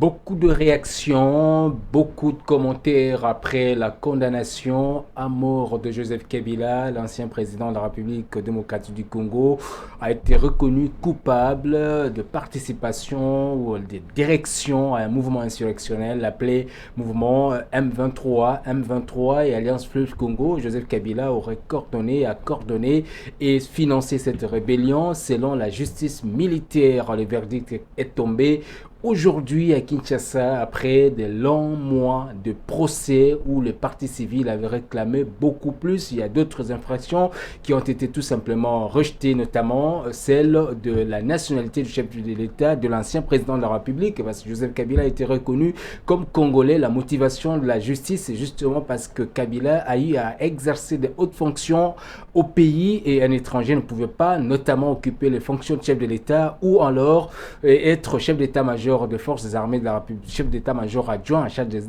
Beaucoup de réactions, beaucoup de commentaires après la condamnation à mort de Joseph Kabila, l'ancien président de la République démocratique du Congo, a été reconnu coupable de participation ou de direction à un mouvement insurrectionnel appelé mouvement M23. M23 et Alliance Fleuve Congo. Joseph Kabila aurait coordonné et financé cette rébellion selon la justice militaire. Le verdict est tombé aujourd'hui à Kinshasa, après de longs mois de procès où le parti civil avait réclamé beaucoup plus, il y a d'autres infractions qui ont été tout simplement rejetées, notamment celle de la nationalité du chef de l'État, de l'ancien président de la République, parce que Joseph Kabila a été reconnu comme Congolais. La motivation de la justice, c'est justement parce que Kabila a eu à exercer de hautes fonctions au pays et un étranger ne pouvait pas notamment occuper les fonctions de chef de l'État ou alors être chef d'état-major de forces armées de la République, chef d'état-major adjoint à charge de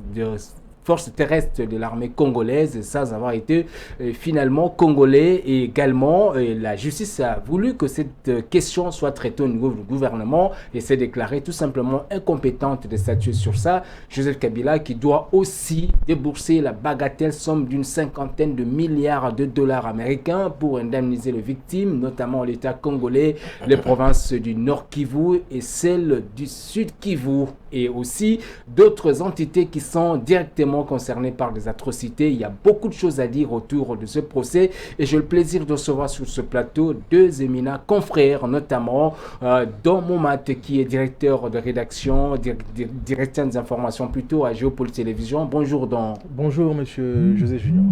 forces terrestres de l'armée congolaise sans avoir été finalement congolais. Et également la justice a voulu que cette question soit traitée au niveau du gouvernement et s'est déclarée tout simplement incompétente de statuer sur ça. Joseph Kabila qui doit aussi débourser la bagatelle somme d'une 50aine de milliards de dollars américains pour indemniser les victimes, notamment l'État congolais, les provinces du Nord Kivu et celles du Sud Kivu, et aussi d'autres entités qui sont directement concernés par des atrocités. Il y a beaucoup de choses à dire autour de ce procès et j'ai le plaisir de recevoir sur ce plateau deux éminents confrères, notamment Don Momat qui est directeur de rédaction, directeur des informations plutôt à Géopolitique Télévision. Bonjour Don. Bonjour monsieur José Junior.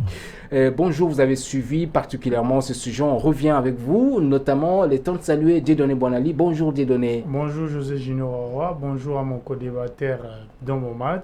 Bonjour, vous avez suivi particulièrement ce sujet. On revient avec vous, notamment les temps de saluer Dieudonné Bonali. Bonjour Dieudonné. Bonjour José Junior. Bonjour à mon co-débatteur Don Momat.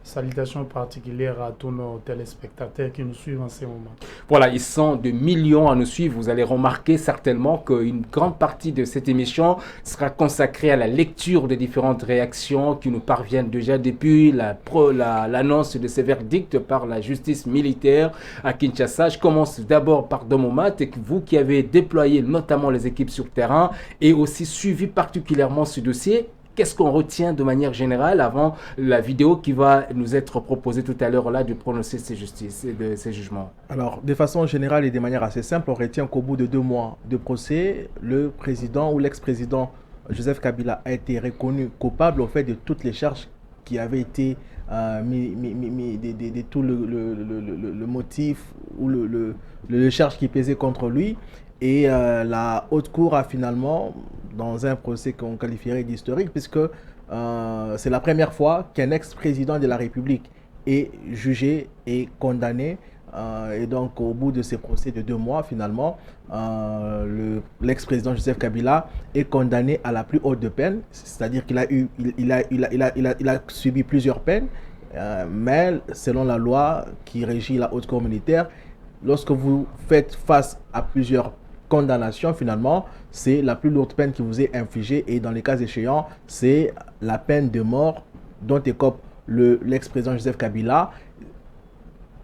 Salutations particulières à tous nos téléspectateurs qui nous suivent en ce moment. Voilà, ils sont de millions à nous suivre. Vous allez remarquer certainement qu'une grande partie de cette émission sera consacrée à la lecture des différentes réactions qui nous parviennent déjà depuis l'annonce de ces verdicts par la justice militaire à Kinshasa. Je commence d'abord par Don Momat, et vous qui avez déployé notamment les équipes sur terrain et aussi suivi particulièrement ce dossier. Qu'est-ce qu'on retient de manière générale avant la vidéo qui va nous être proposée tout à l'heure là de prononcer ces jugements? Alors, de façon générale et de manière assez simple, on retient qu'au bout de 2 mois de procès, le président ou l'ex-président Joseph Kabila a été reconnu coupable au fait de toutes les charges qui avaient été de tout le motif ou le charge qui pesait contre lui. Et la haute cour a finalement, dans un procès qu'on qualifierait d'historique, puisque c'est la première fois qu'un ex-président de la République est jugé et condamné. Et donc, au bout de ces procès de 2 mois, finalement, l'ex-président Joseph Kabila est condamné à la plus haute de peine, c'est-à-dire qu'il a subi plusieurs peines, mais selon la loi qui régit la haute cour militaire, lorsque vous faites face à plusieurs condamnation, finalement, c'est la plus lourde peine qui vous est infligée et dans les cas échéants, c'est la peine de mort dont écope l'ex-président Joseph Kabila.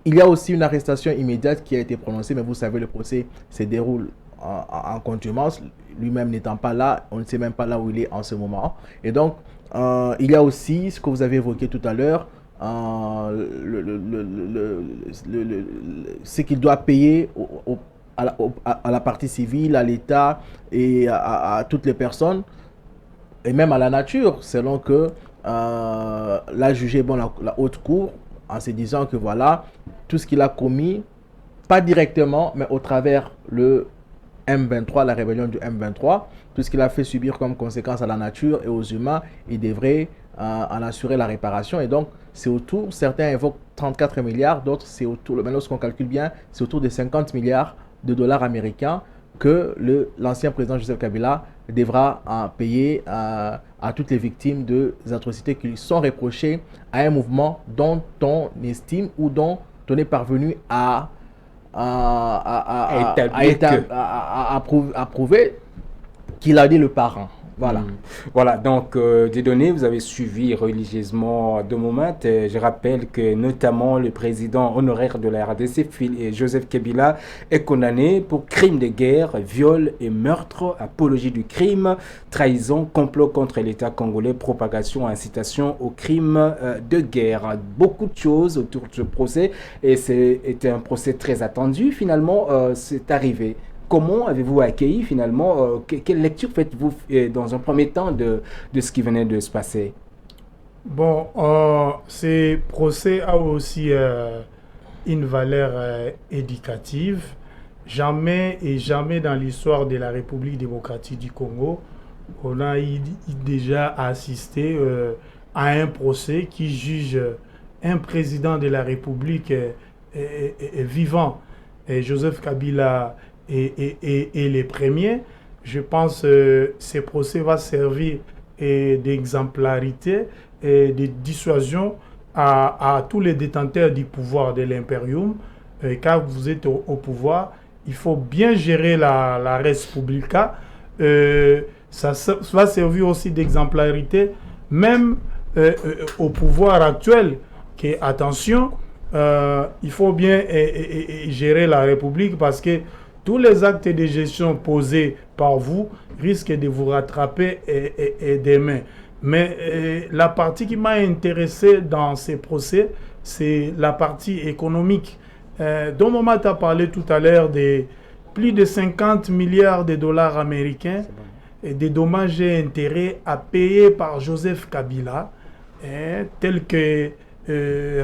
Il y a aussi une arrestation immédiate qui a été prononcée, mais vous savez, le procès se déroule en contumace, lui-même n'étant pas là, on ne sait même pas là où il est en ce moment. Et donc, il y a aussi ce que vous avez évoqué tout à l'heure, ce qu'il doit payer à la partie civile, à l'État et à toutes les personnes, et même à la nature, selon que l'a jugé la haute cour, en se disant que voilà, tout ce qu'il a commis, pas directement, mais au travers le M23, la rébellion du M23, tout ce qu'il a fait subir comme conséquence à la nature et aux humains, il devrait en assurer la réparation. Et donc, c'est autour, certains évoquent 34 milliards, d'autres c'est autour, mais lorsqu'on calcule bien, c'est autour de 50 milliards de dollars américains que l'ancien président Joseph Kabila devra payer à toutes les victimes des atrocités qui lui sont reprochées à un mouvement dont on estime ou dont on est parvenu à prouver qu'il a dit le parent. Voilà. Voilà, donc des données, vous avez suivi religieusement de moment. Je rappelle que notamment le président honoraire de la RDC, Joseph Kabila, est condamné pour crimes de guerre, viol et meurtre, apologie du crime, trahison, complot contre l'État congolais, propagation, incitation au crime de guerre. Beaucoup de choses autour de ce procès et c'était un procès très attendu. Finalement, c'est arrivé. Comment avez-vous accueilli finalement, quelle lecture faites-vous dans un premier temps de ce qui venait de se passer? Bon, ce procès a aussi une valeur éducative. Jamais et jamais dans l'histoire de la République démocratique du Congo, on a déjà assisté à un procès qui juge un président de la République vivant. Et Joseph Kabila et les premiers. Je pense que ce procès va servir d'exemplarité et de dissuasion à tous les détenteurs du pouvoir de l'impérium. Quand vous êtes au pouvoir, il faut bien gérer la res publica. Ça va servir aussi d'exemplarité, même au pouvoir actuel, qui est attention, il faut bien gérer la République parce que tous les actes de gestion posés par vous risquent de vous rattraper demain. Mais la partie qui m'a intéressé dans ces procès, c'est la partie économique. Dont Momat a parlé tout à l'heure de plus de 50 milliards de dollars américains et des dommages et intérêts à payer par Joseph Kabila, tel que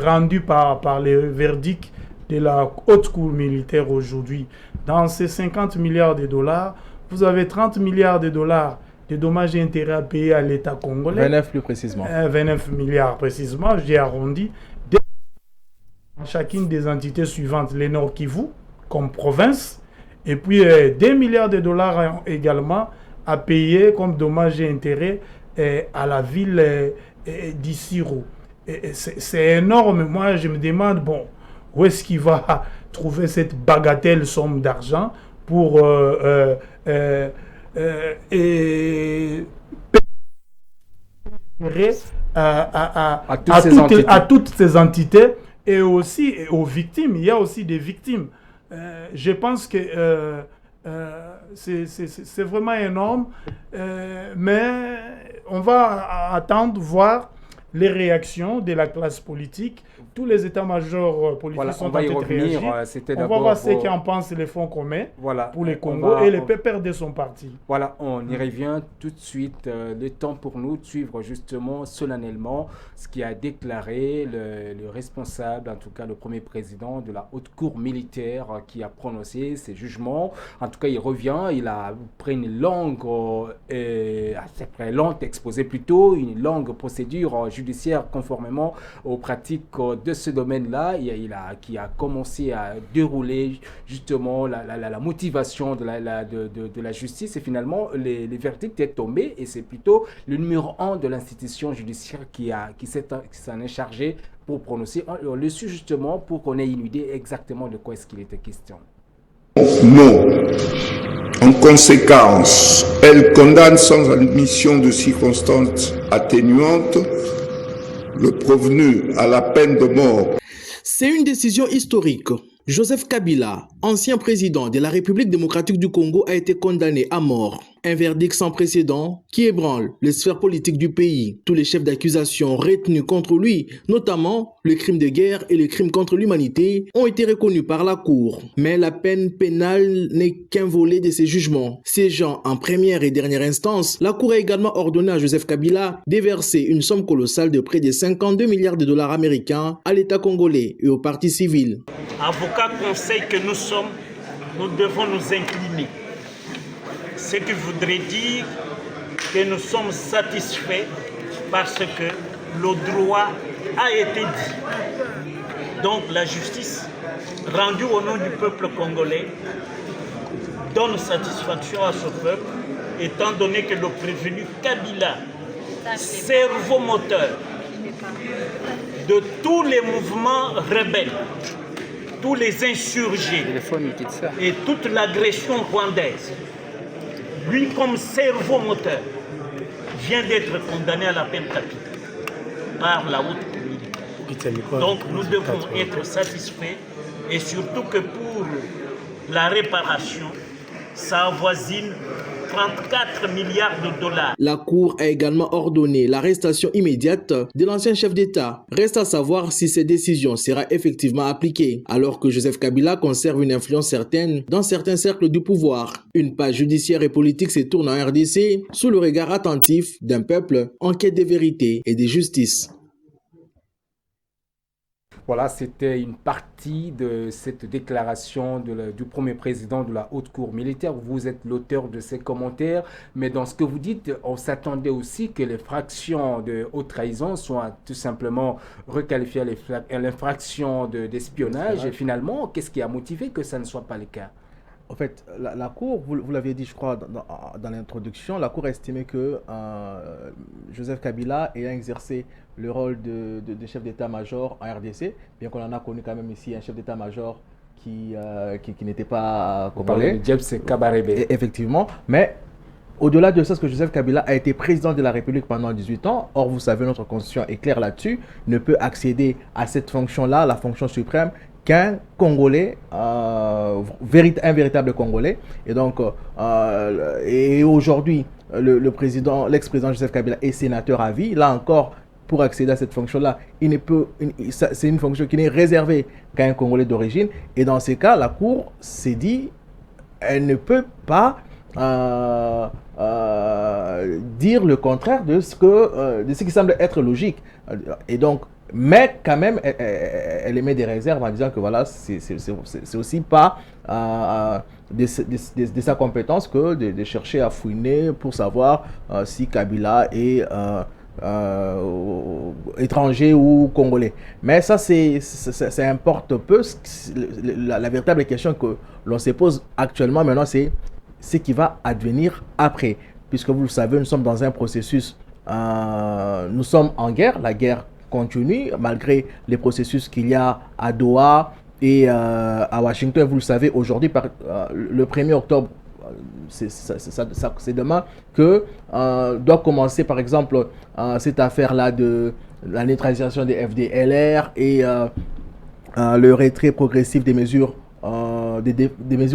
rendu par le verdict de la haute cour militaire aujourd'hui. Dans ces 50 milliards de dollars, vous avez 30 milliards de dollars de dommages et intérêts à payer à l'État congolais. 29 plus précisément. 29 milliards précisément, j'ai arrondi. Chacune des entités suivantes, les Nord Kivu, comme province, et puis 2 milliards de dollars également à payer comme dommages et intérêts à la ville d'Issiro. C'est énorme. Moi, je me demande, bon, où est-ce qu'il va trouver cette bagatelle somme d'argent pour à toutes ces entités et aussi aux victimes. Il y a aussi des victimes. Je pense que c'est vraiment énorme, mais on va attendre, voir les réactions de la classe politique. Tous les états-majors politiques sont en train de réagir. On va voir ce qu'en pensent les fonds communs pour les Congo et les pépères de son parti. Voilà, on y revient tout de suite. Le temps pour nous de suivre justement solennellement ce qui a déclaré le responsable, en tout cas le premier président de la haute cour militaire qui a prononcé ses jugements. En tout cas, il revient, il a pris une longue, assez longue exposé plutôt, une longue procédure judiciaire conformément aux pratiques de ce domaine-là, qui a commencé à dérouler justement la motivation de la justice et finalement les verdicts est tombé et c'est plutôt le numéro 1 de l'institution judiciaire qui s'en est chargé pour prononcer le sujet justement pour qu'on ait une idée exactement de quoi est-ce qu'il était question. Non. En conséquence, elle condamne sans admission de circonstances atténuantes le prévenu à la peine de mort. C'est une décision historique. Joseph Kabila, ancien président de la République démocratique du Congo, a été condamné à mort. Un verdict sans précédent qui ébranle les sphères politiques du pays. Tous les chefs d'accusation retenus contre lui, notamment le crime de guerre et le crime contre l'humanité, ont été reconnus par la Cour. Mais la peine pénale n'est qu'un volet de ces jugements. Siégeant en première et dernière instance, la Cour a également ordonné à Joseph Kabila de verser une somme colossale de près de 52 milliards de dollars américains à l'État congolais et aux partis civils. Avocats conseillent que nous devons nous incliner. Ce qui voudrait dire que nous sommes satisfaits parce que le droit a été dit. Donc la justice rendue au nom du peuple congolais donne satisfaction à ce peuple, étant donné que le prévenu Kabila, cerveau moteur de tous les mouvements rebelles, tous les insurgés et toute l'agression rwandaise, lui comme cerveau moteur, vient d'être condamné à la peine capitale par la haute cour. Donc nous devons être satisfaits et surtout que pour la réparation, ça avoisine 34 milliards de dollars. La Cour a également ordonné l'arrestation immédiate de l'ancien chef d'État. Reste à savoir si cette décision sera effectivement appliquée, alors que Joseph Kabila conserve une influence certaine dans certains cercles du pouvoir. Une page judiciaire et politique se tourne en RDC sous le regard attentif d'un peuple en quête de vérité et de justice. Voilà, c'était une partie de cette déclaration du premier président de la Haute Cour militaire. Vous êtes l'auteur de ces commentaires, mais dans ce que vous dites, on s'attendait aussi que les fractions de haute trahison soient tout simplement requalifiées à l'infraction d'espionnage. Et finalement, qu'est-ce qui a motivé que ça ne soit pas le cas? En fait, la Cour, vous l'aviez dit, je crois, dans l'introduction, la Cour a estimé que Joseph Kabila ayant exercé le rôle de chef d'état-major en RDC, bien qu'on en a connu quand même ici un chef d'état-major qui n'était pas congolais. James Kabarebe. Effectivement, mais au-delà de ça, ce que Joseph Kabila a été président de la République pendant 18 ans, or vous savez, notre constitution est claire là-dessus, ne peut accéder à cette fonction-là, la fonction suprême, qu'un Congolais, un véritable Congolais. Et donc, et aujourd'hui, l'ex-président Joseph Kabila est sénateur à vie. Là encore, pour accéder à cette fonction-là, c'est une fonction qui n'est réservée qu'à un Congolais d'origine. Et dans ces cas, la Cour s'est dit, elle ne peut pas dire le contraire de ce qui semble être logique. Et donc, mais quand même, elle émet des réserves en disant que voilà, c'est aussi pas de sa compétence que de chercher à fouiner pour savoir si Kabila est étranger ou congolais. Mais ça importe peu. La véritable question que l'on se pose actuellement maintenant, c'est ce qui va advenir après. Puisque vous le savez, nous sommes dans un processus, nous sommes en guerre, la guerre continue, malgré les processus qu'il y a à Doha et à Washington. Vous le savez, aujourd'hui, le 1er octobre, c'est demain que doit commencer, par exemple, cette affaire-là de la neutralisation des FDLR et le retrait progressif des mesures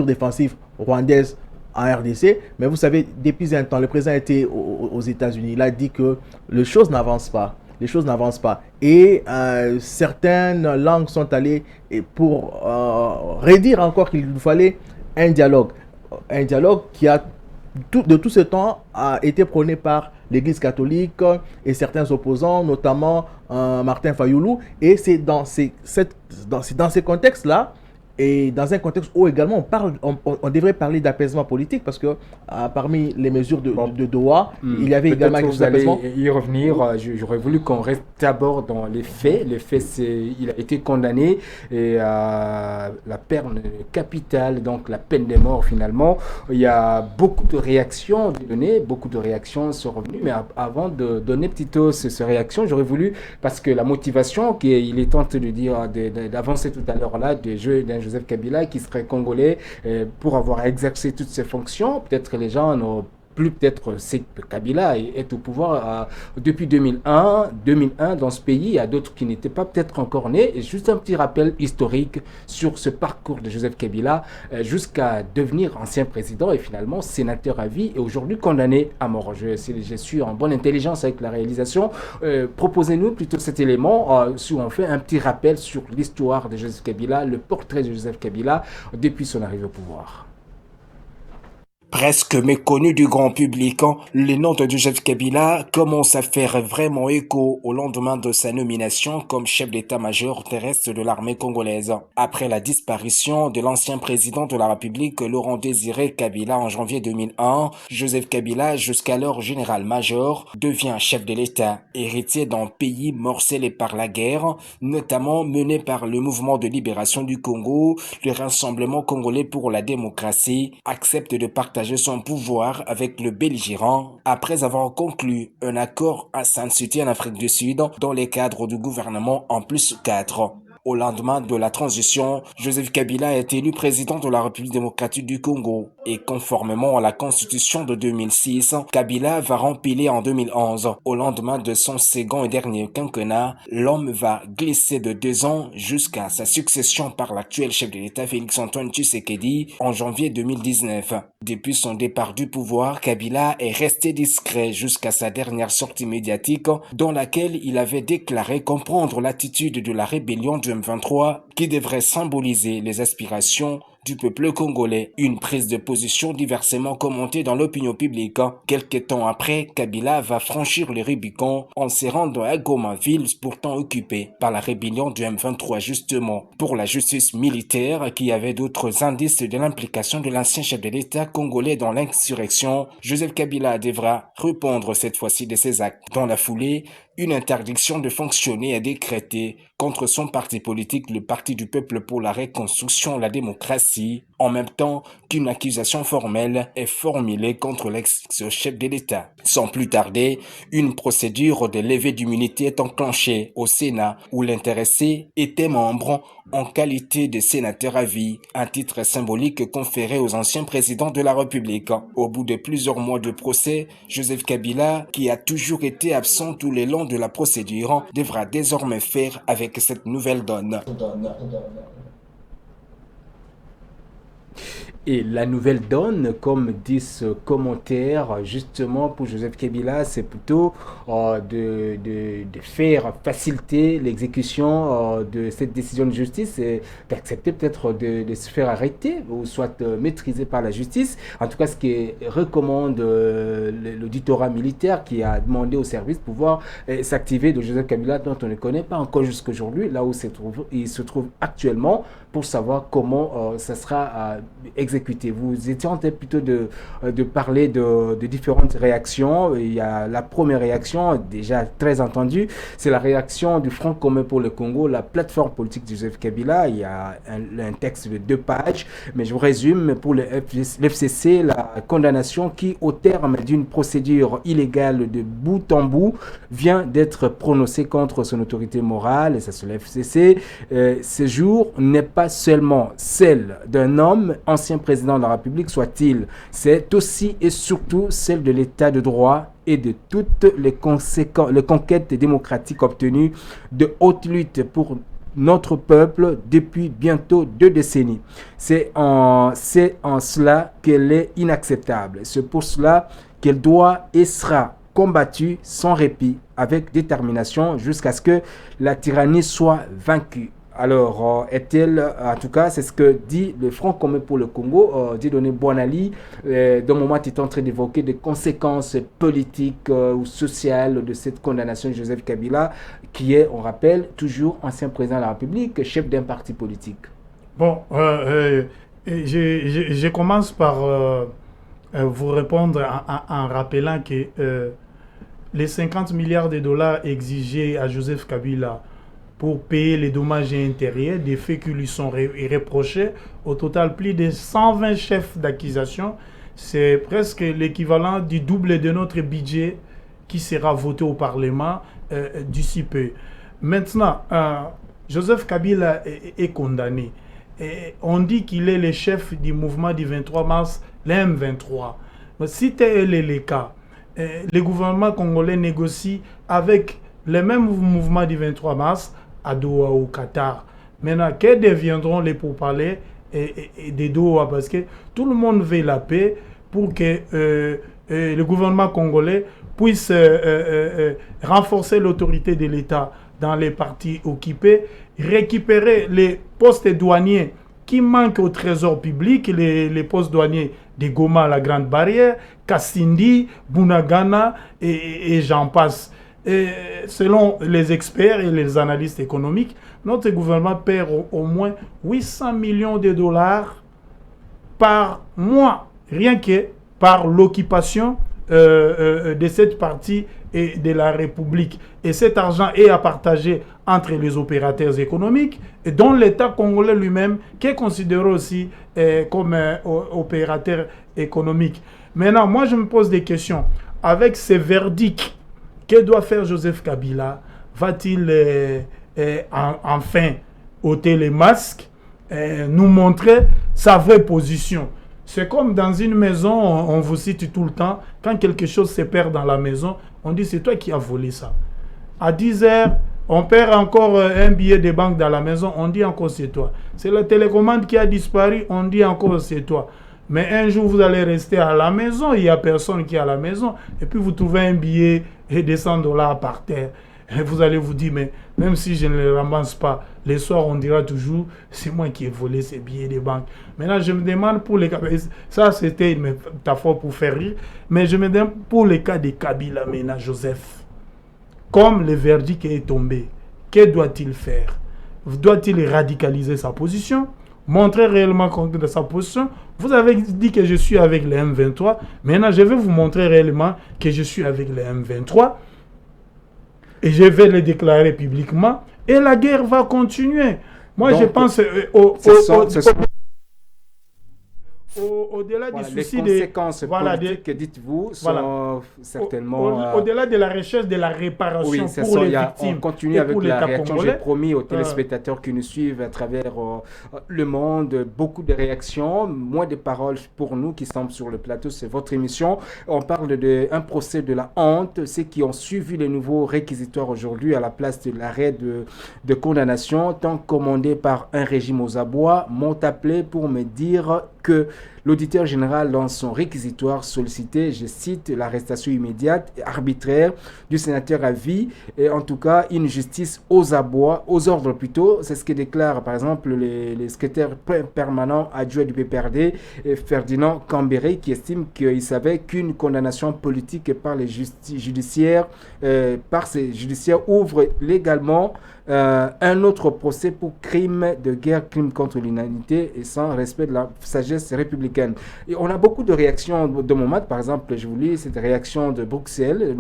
défensives rwandaises en RDC. Mais vous savez, depuis un temps, le président était aux États-Unis. Il a dit que les choses n'avancent pas. Les choses n'avancent pas. Et certaines langues sont allées pour redire encore qu'il nous fallait un dialogue. Un dialogue qui de tout ce temps a été prôné par l'Église catholique et certains opposants, notamment Martin Fayoulou. Et c'est dans ces contextes-là, et dans un contexte où également on devrait parler d'apaisement politique, parce que parmi les mesures de Doha, il y avait également vous allez y revenir. J'aurais voulu qu'on reste d'abord dans les faits. Les faits, il a été condamné et la peine capitale, donc la peine de mort finalement. Il y a beaucoup de réactions données, beaucoup de réactions sont revenues. Mais avant de donner plutôt ces réactions, j'aurais voulu, parce que la motivation, il est tenté de dire, d'avancer tout à l'heure là, des jeux d'un Joseph Kabila qui serait congolais pour avoir exercé toutes ses fonctions. Peut-être les gens n'ont plus, peut-être c'est que Kabila est au pouvoir depuis 2001 dans ce pays. Il y a d'autres qui n'étaient pas peut-être encore nés. Et juste un petit rappel historique sur ce parcours de Joseph Kabila jusqu'à devenir ancien président et finalement sénateur à vie et aujourd'hui condamné à mort. Je suis en bonne intelligence avec la réalisation. Proposez-nous plutôt cet élément si on fait un petit rappel sur l'histoire de Joseph Kabila, le portrait de Joseph Kabila depuis son arrivée au pouvoir. Presque méconnu du grand public, le nom de Joseph Kabila commence à faire vraiment écho au lendemain de sa nomination comme chef d'état-major terrestre de l'armée congolaise. Après la disparition de l'ancien président de la République, Laurent Désiré Kabila, en janvier 2001, Joseph Kabila, jusqu'alors général-major, devient chef de l'État, héritier d'un pays morcelé par la guerre, notamment mené par le mouvement de libération du Congo. Le Rassemblement congolais pour la démocratie accepte de partager son pouvoir avec le belligérant après avoir conclu un accord à Saint-City en Afrique du Sud dans les cadres du gouvernement en +4. Au lendemain de la transition, Joseph Kabila est élu président de la République démocratique du Congo et conformément à la constitution de 2006, Kabila va rempiler en 2011. Au lendemain de son second et dernier quinquennat, l'homme va glisser de 2 ans jusqu'à sa succession par l'actuel chef de l'État Félix-Antoine Tshisekedi en janvier 2019. Depuis son départ du pouvoir, Kabila est resté discret jusqu'à sa dernière sortie médiatique dans laquelle il avait déclaré comprendre l'attitude de la rébellion du M23 qui devrait symboliser les aspirations du peuple congolais. Une prise de position diversement commentée dans l'opinion publique. Quelques temps après, Kabila va franchir le Rubicon en se rendant à Goma, ville pourtant occupée par la rébellion du M23 justement. Pour la justice militaire, qui avait d'autres indices de l'implication de l'ancien chef de l'État congolais dans l'insurrection, Joseph Kabila devra répondre cette fois-ci de ses actes. Dans la foulée, une interdiction de fonctionner est décrétée contre son parti politique, le Parti du Peuple pour la Reconstruction et la Démocratie, en même temps qu'une accusation formelle est formulée contre l'ex-chef de l'État. Sans plus tarder, une procédure de levée d'immunité est enclenchée au Sénat où l'intéressé était membre en qualité de sénateur à vie, un titre symbolique conféré aux anciens présidents de la République. Au bout de plusieurs mois de procès, Joseph Kabila, qui a toujours été absent tout le long de la procédure, devra désormais faire avec cette nouvelle donne. Et la nouvelle donne, comme dit ce commentaire, justement pour Joseph Kabila, c'est plutôt de faire faciliter l'exécution de cette décision de justice et d'accepter peut-être de se faire arrêter ou soit maîtrisé par la justice. En tout cas, ce qui recommande l'auditorat militaire qui a demandé au service de pouvoir s'activer de Joseph Kabila, dont on ne connaît pas encore jusqu'aujourd'hui, là où il se trouve actuellement, pour savoir comment ça sera exécuté. Vous étiez en train plutôt de parler de différentes réactions. Il y a la première réaction, déjà très entendue, c'est la réaction du Front commun pour le Congo, la plateforme politique de Joseph Kabila. Il y a un texte de 2 pages, mais je vous résume pour l'FCC, la condamnation qui, au terme d'une procédure illégale de bout en bout, vient d'être prononcée contre son autorité morale, et ça c'est l'FCC. Ce jour n'est pas seulement celle d'un homme, ancien président de la République soit-il, c'est aussi et surtout celle de l'état de droit et de toutes les conquêtes démocratiques obtenues de haute lutte pour notre peuple depuis bientôt 2 décennies. C'est en cela qu'elle est inacceptable. C'est pour cela qu'elle doit et sera combattue sans répit, avec détermination, jusqu'à ce que la tyrannie soit vaincue. Alors, est-elle, en tout cas, c'est ce que dit le Front commun pour le Congo, Dieudonné Boinali. D'un moment, tu es en train d'évoquer des conséquences politiques ou sociales de cette condamnation de Joseph Kabila, qui est, on rappelle, toujours ancien président de la République, chef d'un parti politique. Bon, je commence par vous répondre en rappelant que les 50 milliards de dollars exigés à Joseph Kabila pour payer les dommages et intérêts des faits qui lui sont reprochés. Au total, plus de 120 chefs d'accusation. C'est presque l'équivalent du double de notre budget qui sera voté au Parlement d'ici peu. Maintenant, Joseph Kabila est condamné. Et on dit qu'il est le chef du mouvement du 23 mars, l'M23. Si tel est le cas, le gouvernement congolais négocie avec le même mouvement du 23 mars à Doha au Qatar. Maintenant, quels deviendront les pourparlers de Doha? Parce que tout le monde veut la paix pour que le gouvernement congolais puisse renforcer l'autorité de l'État dans les parties occupées, récupérer les postes douaniers qui manquent au trésor public, les postes douaniers de Goma à la Grande Barrière, Kassindi, Bunagana et j'en passe. Et selon les experts et les analystes économiques, notre gouvernement perd au moins 800 millions de dollars par mois, rien que par l'occupation de cette partie et de la République. Et cet argent est à partager entre les opérateurs économiques, et dont l'État congolais lui-même, qui est considéré aussi comme opérateur économique. Maintenant, moi, je me pose des questions. Avec ces verdicts, que doit faire Joseph Kabila? Va-t-il enfin ôter les masques, nous montrer sa vraie position? C'est comme dans une maison, on vous cite tout le temps, quand quelque chose se perd dans la maison, on dit c'est toi qui as volé ça. À 10 heures, on perd encore un billet de banque dans la maison, on dit encore c'est toi. C'est la télécommande qui a disparu, on dit encore c'est toi. Mais un jour, vous allez rester à la maison, il n'y a personne qui est à la maison, et puis vous trouvez un billet de 100 $ par terre. Et vous allez vous dire, mais même si je ne les ramasse pas, les soirs, on dira toujours, c'est moi qui ai volé ces billets de banque. Maintenant, je me demande pour les cas, ça c'était une métaphore pour faire rire, mais je me demande pour les cas de Kabila, maintenant, Joseph, comme le verdict est tombé, que doit-il faire? Doit-il radicaliser sa position? Montrer réellement de sa position? Vous avez dit que je suis avec les M23. Maintenant, je vais vous montrer réellement que je suis avec les M23. Et je vais le déclarer publiquement. Et la guerre va continuer. Moi, donc, je pense au-delà des soucis les conséquences politiques, dites-vous, sont certainement... Au-delà de la recherche de la réparation pour les victimes. On continue avec la réaction. J'ai promis aux téléspectateurs qui nous suivent à travers le monde, beaucoup de réactions, moins de paroles pour nous qui sommes sur le plateau. C'est votre émission. On parle d'un procès de la honte. Ceux qui ont suivi les nouveaux réquisitoires aujourd'hui à la place de l'arrêt de condamnation, tant commandé par un régime aux abois, m'ont appelé pour me dire que l'auditeur général, dans son réquisitoire, sollicitait, je cite, l'arrestation immédiate et arbitraire du sénateur à vie, et en tout cas une justice aux abois, aux ordres plutôt. C'est ce que déclare par exemple les secrétaires permanents adjoints du PPRD, Ferdinand Cambéré, qui estime qu'il savait qu'une condamnation politique par les judiciaires, ouvre légalement un autre procès pour crime de guerre, crime contre l'humanité et sans respect de la sagesse républicaine. Et on a beaucoup de réactions de moment. Par exemple, je vous lis cette réaction de Bruxelles,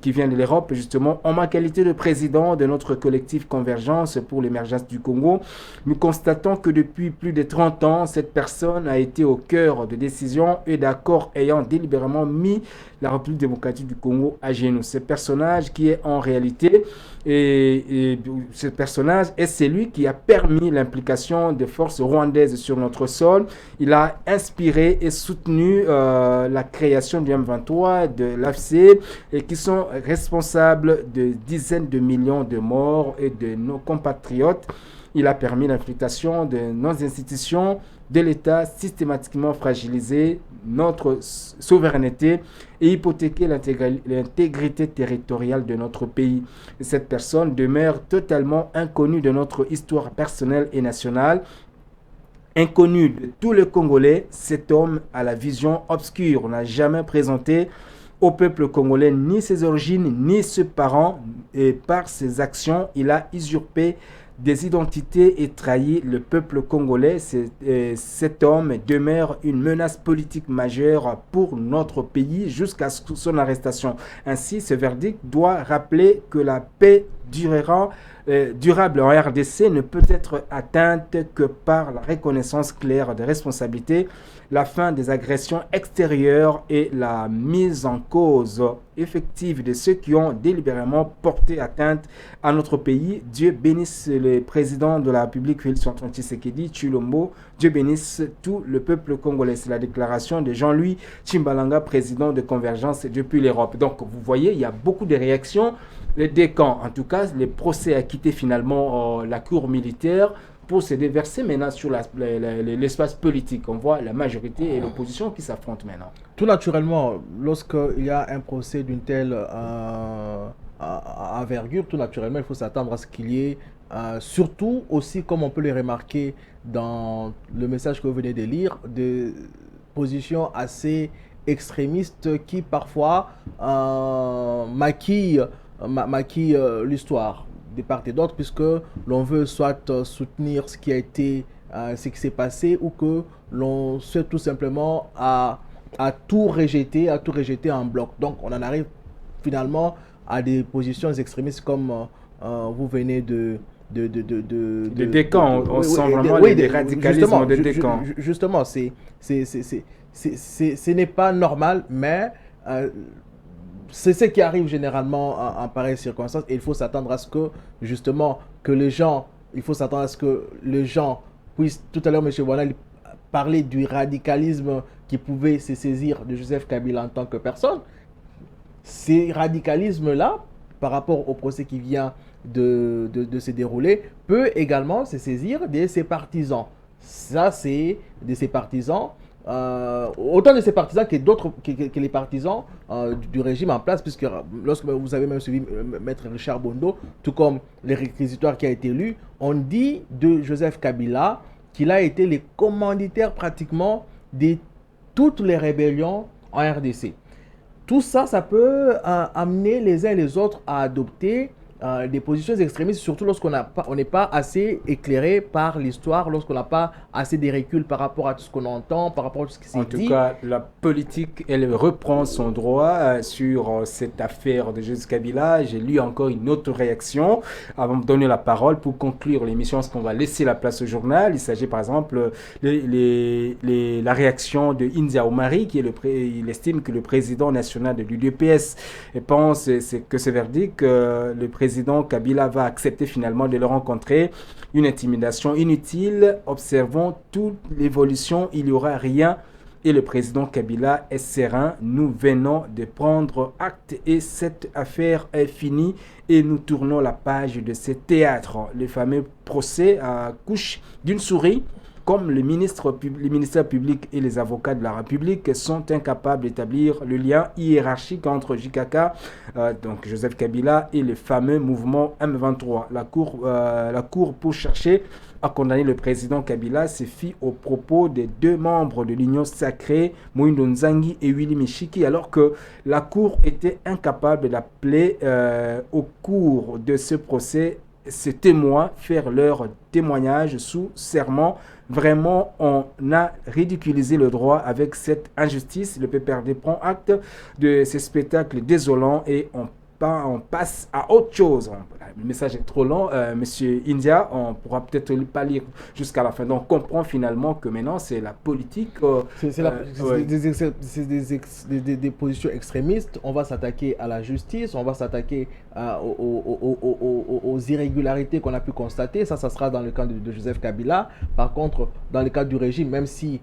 qui vient de l'Europe justement. En ma qualité de président de notre collectif Convergence pour l'émergence du Congo, nous constatons que depuis plus de 30 ans, cette personne a été au cœur de décisions et d'accords ayant délibérément mis la République démocratique du Congo à genoux. Ce personnage qui est en réalité, et ce personnage est celui qui a permis l'implication des forces rwandaises sur notre sol. Il a inspiré et soutenu la création du M23, de l'AFC, et qui sont responsables de dizaines de millions de morts et de nos compatriotes. Il a permis l'infiltration de nos institutions, de l'État systématiquement fragilisé, notre souveraineté et hypothéquer l'intégrité territoriale de notre pays. Et cette personne demeure totalement inconnue de notre histoire personnelle et nationale. Inconnu de tous les Congolais, cet homme a la vision obscure. On n'a jamais présenté au peuple congolais ni ses origines, ni ses parents. Et par ses actions, il a usurpé des identités et trahi le peuple congolais. Cet homme demeure une menace politique majeure pour notre pays jusqu'à son arrestation. Ainsi, ce verdict doit rappeler que la paix durable en RDC ne peut être atteinte que par la reconnaissance claire des responsabilités, la fin des agressions extérieures et la mise en cause effective de ceux qui ont délibérément porté atteinte à notre pays. Dieu bénisse le président de la République, Félix Antoine Tshisekedi Tshilombo. Dieu bénisse tout le peuple congolais. C'est la déclaration de Jean-Louis Tshimbalanga, président de Convergence depuis l'Europe. Donc vous voyez, il y a beaucoup de réactions. Les deux camps, en tout cas, les procès a quitté finalement la cour militaire pour se déverser maintenant sur l'espace politique. On voit la majorité et l'opposition qui s'affrontent maintenant. Tout naturellement, lorsqu'il y a un procès d'une telle envergure, tout naturellement, il faut s'attendre à ce qu'il y ait, surtout aussi, comme on peut le remarquer dans le message que vous venez de lire, positions assez extrémistes qui parfois maquillent l'histoire de part et d'autre, puisque l'on veut soit soutenir ce qui a été, ce qui s'est passé, ou que l'on souhaite tout simplement à tout rejeter en bloc. Donc on en arrive finalement à des positions extrémistes comme vous venez de des camps, on sent vraiment les radicalismes de des camps. Justement, ce n'est pas normal, mais c'est ce qui arrive généralement en pareilles circonstances, et il faut s'attendre à ce que, justement, il faut s'attendre à ce que les gens puissent, tout à l'heure, M. Wanal parlait du radicalisme qui pouvait se saisir de Joseph Kabila en tant que personne. Ces radicalismes-là, par rapport au procès qui vient de se dérouler, peut également se saisir de ses partisans. Ça, c'est de ses partisans, autant de ses partisans que les partisans du régime en place, puisque lorsque vous avez même suivi Maître Richard Bondo, tout comme les réquisitoires qui a été lu, on dit de Joseph Kabila qu'il a été le commanditaire pratiquement de toutes les rébellions en RDC. Tout ça, ça peut amener les uns et les autres à adopter des positions extrémistes, surtout lorsqu'on n'est pas assez éclairé par l'histoire, lorsqu'on n'a pas assez de recul par rapport à tout ce qu'on entend, par rapport à tout ce qui s'est dit. En tout cas, la politique, elle reprend son droit sur cette affaire de Joseph Kabila. J'ai lu encore une autre réaction avant de donner la parole pour conclure l'émission, parce qu'on va laisser la place au journal. Il s'agit par exemple la réaction de India Omari, qui il estime que le président national de l'UDPS pense que ce verdict, le président Kabila va accepter finalement de le rencontrer. Une intimidation inutile. Observons toute l'évolution. Il n'y aura rien. Et le président Kabila est serein. Nous venons de prendre acte et cette affaire est finie. Et nous tournons la page de ce théâtre. Le fameux procès à couche d'une souris. Comme le ministère public et les avocats de la République sont incapables d'établir le lien hiérarchique entre JKK, donc Joseph Kabila, et le fameux mouvement M23. La cour pour chercher à condamner le président Kabila se fit au propos des deux membres de l'Union sacrée, Moïndo Nzangi et Willy Michiki, alors que la cour était incapable d'appeler au cours de ce procès ces témoins faire leur témoignage sous serment. Vraiment, on a ridiculisé le droit avec cette injustice. Le PPRD prend acte de ces spectacles désolants et on passe à autre chose. Le message est trop long. Monsieur India, on pourra peut-être pas lire jusqu'à la fin. Donc, on comprend finalement que maintenant, c'est la politique. C'est des positions extrémistes. On va s'attaquer à la justice. On va s'attaquer aux irrégularités qu'on a pu constater. Ça sera dans le cas de Joseph Kabila. Par contre, dans le cas du régime, même si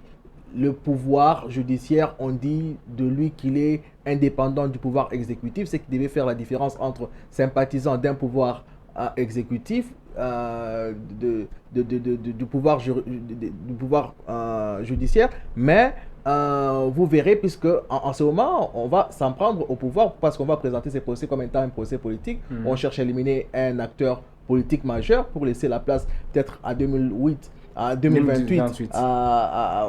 le pouvoir judiciaire, on dit de lui qu'il est indépendant du pouvoir exécutif, c'est qu'il devait faire la différence entre sympathisant d'un pouvoir exécutif, du pouvoir judiciaire, mais vous verrez, puisque en ce moment, on va s'en prendre au pouvoir parce qu'on va présenter ces procès comme étant un procès politique. On cherche à éliminer un acteur politique majeur pour laisser la place peut-être à 2028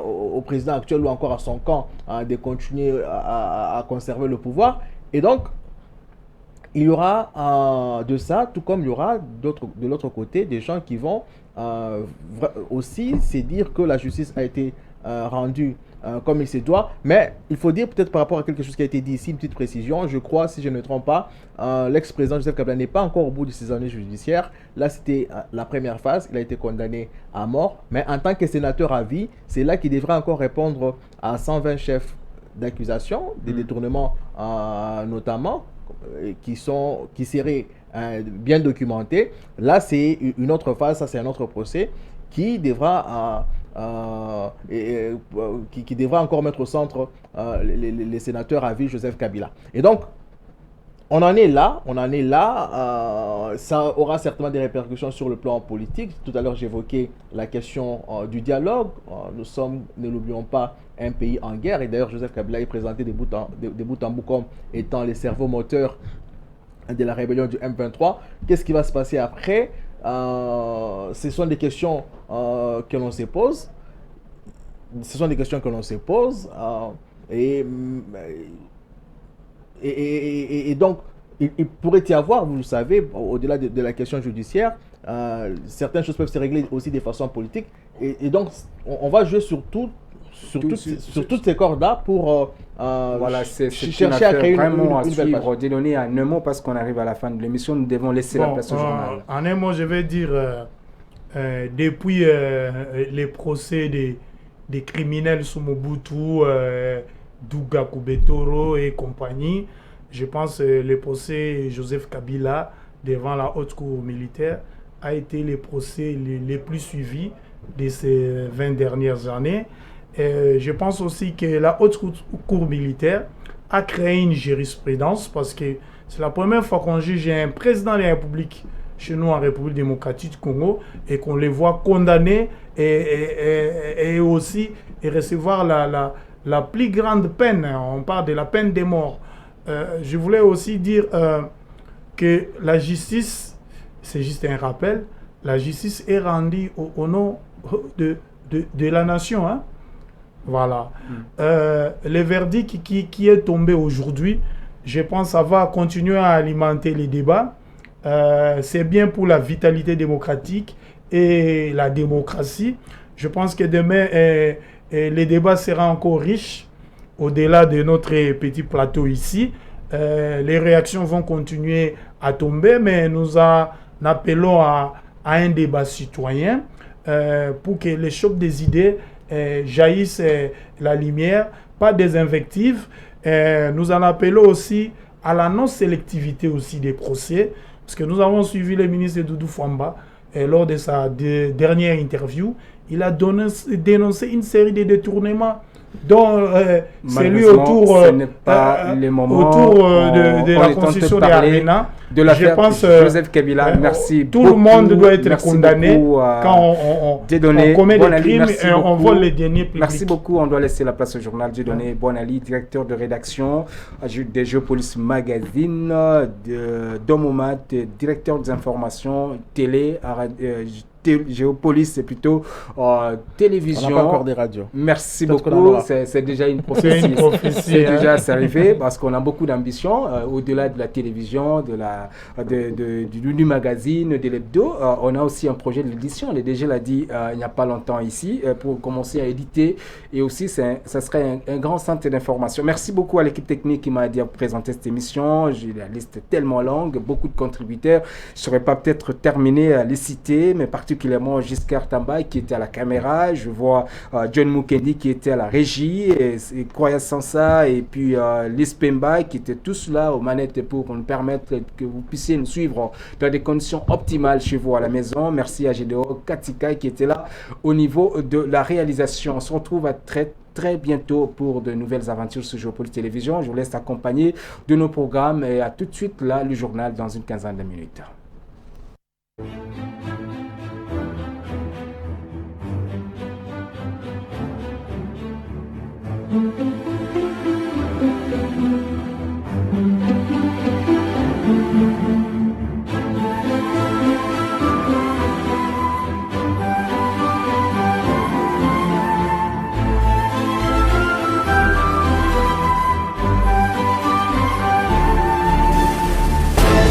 au président actuel ou encore à son camp de continuer à conserver le pouvoir. Et donc, il y aura de ça, tout comme il y aura de l'autre côté des gens qui vont aussi se dire que la justice a été rendue comme il se doit. Mais il faut dire peut-être par rapport à quelque chose qui a été dit ici, une petite précision. Je crois, si je ne me trompe pas, l'ex-président Joseph Kabila n'est pas encore au bout de ses années judiciaires. Là, c'était la première phase. Il a été condamné à mort. Mais en tant que sénateur à vie, c'est là qu'il devrait encore répondre à 120 chefs d'accusation, des détournements notamment, qui seraient bien documentés. Là, c'est une autre phase. Ça, c'est un autre procès qui devra... qui devra encore mettre au centre les sénateurs à vie Joseph Kabila. Et donc, on en est là, ça aura certainement des répercussions sur le plan politique. Tout à l'heure, j'évoquais la question du dialogue. Nous sommes, ne l'oublions pas, un pays en guerre. Et d'ailleurs, Joseph Kabila est présenté de bout en bout comme étant les cerveaux moteurs de la rébellion du M23. Qu'est-ce qui va se passer après? Ce sont des questions que l'on se pose. ce sont des questions que l'on se pose. Et, et donc, il pourrait y avoir, vous le savez, au-delà de la question judiciaire, certaines choses peuvent se régler aussi de façon politique. Et donc, on va jouer sur toutes ces cordes-là pour voilà, chercher à créer vraiment à une belle suivre. page. Dédonné en un mot, parce qu'on arrive à la fin de l'émission, nous devons laisser la place au journal. En un mot, je vais dire, depuis les procès des criminels sous Mobutu, Douga Kubetoro et compagnie, je pense que le procès Joseph Kabila devant la haute cour militaire a été les procès les plus suivis de ces 20 dernières années. Je pense aussi que la haute cour militaire a créé une jurisprudence parce que c'est la première fois qu'on juge un président de la République chez nous en République démocratique du Congo et qu'on les voit condamner et aussi recevoir la plus grande peine. On parle de la peine de mort. Je voulais aussi dire que la justice, c'est juste un rappel, la justice est rendue au nom de la nation. Hein? Voilà. Le verdict qui est tombé aujourd'hui, je pense que ça va continuer à alimenter les débats. C'est bien pour la vitalité démocratique et la démocratie. Je pense que demain, les débats seront encore riches au-delà de notre petit plateau ici. Les réactions vont continuer à tomber, mais nous appelons à un débat citoyen pour que les chocs des idées jaillissent la lumière, pas des invectives. Nous en appelons aussi à la non-sélectivité aussi des procès, parce que nous avons suivi le ministre Doudou Fwamba lors de sa dernière interview. Il a dénoncé une série de détournements dont celui autour de la constitution de l'ARENA. De l'affaire Joseph Kabila, merci beaucoup. Tout le monde doit être condamné quand on commet des crimes et on vole les deniers publics. Merci beaucoup. On doit laisser la place au journal. Dieudonné Bonali, directeur de rédaction de Géopolis Magazine, de Domomat, directeur des informations télé, Géopolis, c'est plutôt télévision. On n'a pas encore des radios. Merci beaucoup. C'est déjà une prophétie. C'est déjà arrivé parce qu'on a beaucoup d'ambition au-delà de la télévision, du magazine, de l'hebdo. On a aussi un projet de l'édition. Le DG l'a dit il n'y a pas longtemps ici pour commencer à éditer. Et aussi, ça serait un grand centre d'information. Merci beaucoup à l'équipe technique qui m'a dit à présenter cette émission. La liste est tellement longue, beaucoup de contributeurs. Je ne saurais pas peut-être terminer à les citer, mais particulièrement Giscard Tamba qui était à la caméra. Je vois John Mukendi qui était à la régie, et Kwaya Sansa et puis Liz Pemba qui étaient tous là aux manettes pour nous permettre que vous puissiez nous suivre dans des conditions optimales chez vous à la maison. Merci à Gédéo Katika qui était là au niveau de la réalisation. On se retrouve à très bientôt pour de nouvelles aventures sur Géopolis Télévision. Je vous laisse accompagner de nos programmes et à tout de suite là le journal dans une quinzaine de minutes. Thank you.